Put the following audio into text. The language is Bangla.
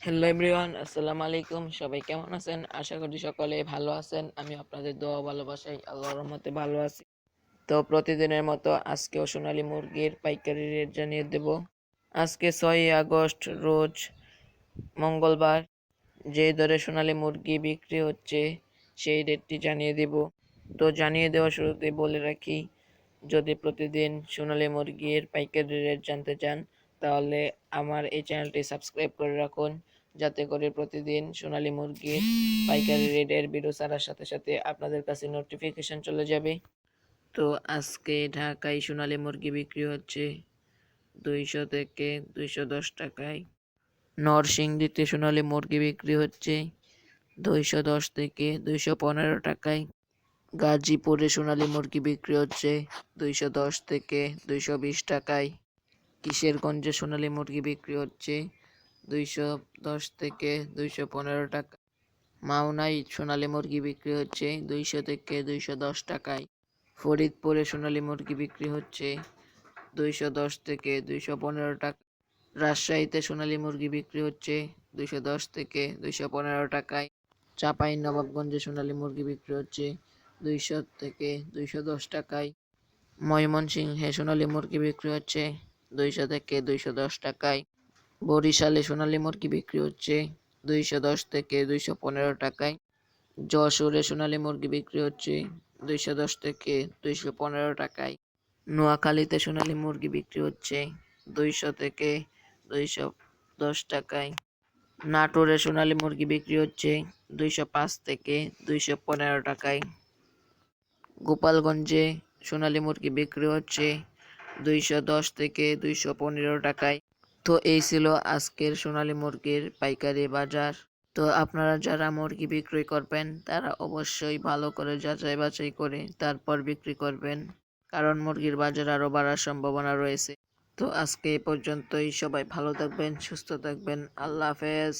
হ্যালো এভরিওয়ান, আসসালামু আলাইকুম। সবাই কেমন আছেন? আশা করি সকলে ভালো আছেন। আমি আপনাদের দোয়া ও ভালোবাসায় আল্লাহর রহমতে ভালো আছি। তো প্রতিদিনের মতো আজকেও সোনালী মুরগির পাইকারি রেট জানিয়ে দেব। আজকে 6ই আগস্ট রোজ মঙ্গলবার যে দরে সোনালী মুরগি বিক্রি হচ্ছে সেই রেটটি জানিয়ে দেব। তো জানিয়ে দেওয়ার শুরুতে বলে রাখি, যদি প্রতিদিন সোনালী মুরগির পাইকারি রেট জানতে চান তাহলে আমার এই চ্যানেলটি সাবস্ক্রাইব করে রাখুন, যাতে করে প্রতিদিন সোনালী মুরগির পাইকারি রেটের ভিডিও ছাড়ার সাথে সাথে আপনাদের কাছে নোটিফিকেশন চলে যাবে। তো আজকে ঢাকায় সোনালী মুরগি বিক্রি হচ্ছে 200 থেকে 210 টাকায়। নরসিংদীতে সোনালী মুরগি বিক্রি হচ্ছে 210 থেকে 215 টাকায়। গাজীপুরে সোনালী মুরগি বিক্রি হচ্ছে 210 থেকে 220 টাকায়। কিশোরগঞ্জে সোনালী মুরগি বিক্রি হচ্ছে 210 থেকে 215 টাকা। মাওনায় সোনালী মুরগি বিক্রি হচ্ছে 200 থেকে 210 টাকায়। ফরিদপুরে সোনালী মুরগি বিক্রি হচ্ছে 210 থেকে 215 টাকা। রাজশাহীতে সোনালী মুরগি বিক্রি হচ্ছে 210 থেকে 215 টাকায়। চাঁপাইনবাবগঞ্জে সোনালী মুরগি বিক্রি হচ্ছে 200 থেকে 210 টাকায়। ময়মনসিংহে সোনালী মুরগি বিক্রি হচ্ছে 200 থেকে 210 টাকায়। বরিশালে সোনালী মুরগি বিক্রি হচ্ছে 210 থেকে 215 টাকায়। যশোরে সোনালী মুরগি বিক্রি হচ্ছে 210 থেকে 215 টাকায়। নোয়াখালীতে সোনালী মুরগি বিক্রি হচ্ছে 200 থেকে 210 টাকায়। নাটোরে সোনালী মুরগি বিক্রি হচ্ছে 205 থেকে 215 টাকায়। গোপালগঞ্জে সোনালী মুরগি বিক্রি হচ্ছে 210 থেকে 215 টাকায়। তো এই ছিল আজকের সোনালী মুরগির পাইকারি বাজার। তো আপনারা যারা মুরগি বিক্রি করবেন তারা অবশ্যই ভালো করে যাচাই বাছাই করে তারপর বিক্রি করবেন, কারণ মুরগির বাজার আরও বাড়ার সম্ভাবনা রয়েছে। তো আজকে এই পর্যন্তই। সবাই ভালো থাকবেন, সুস্থ থাকবেন। আল্লাহ হাফেজ।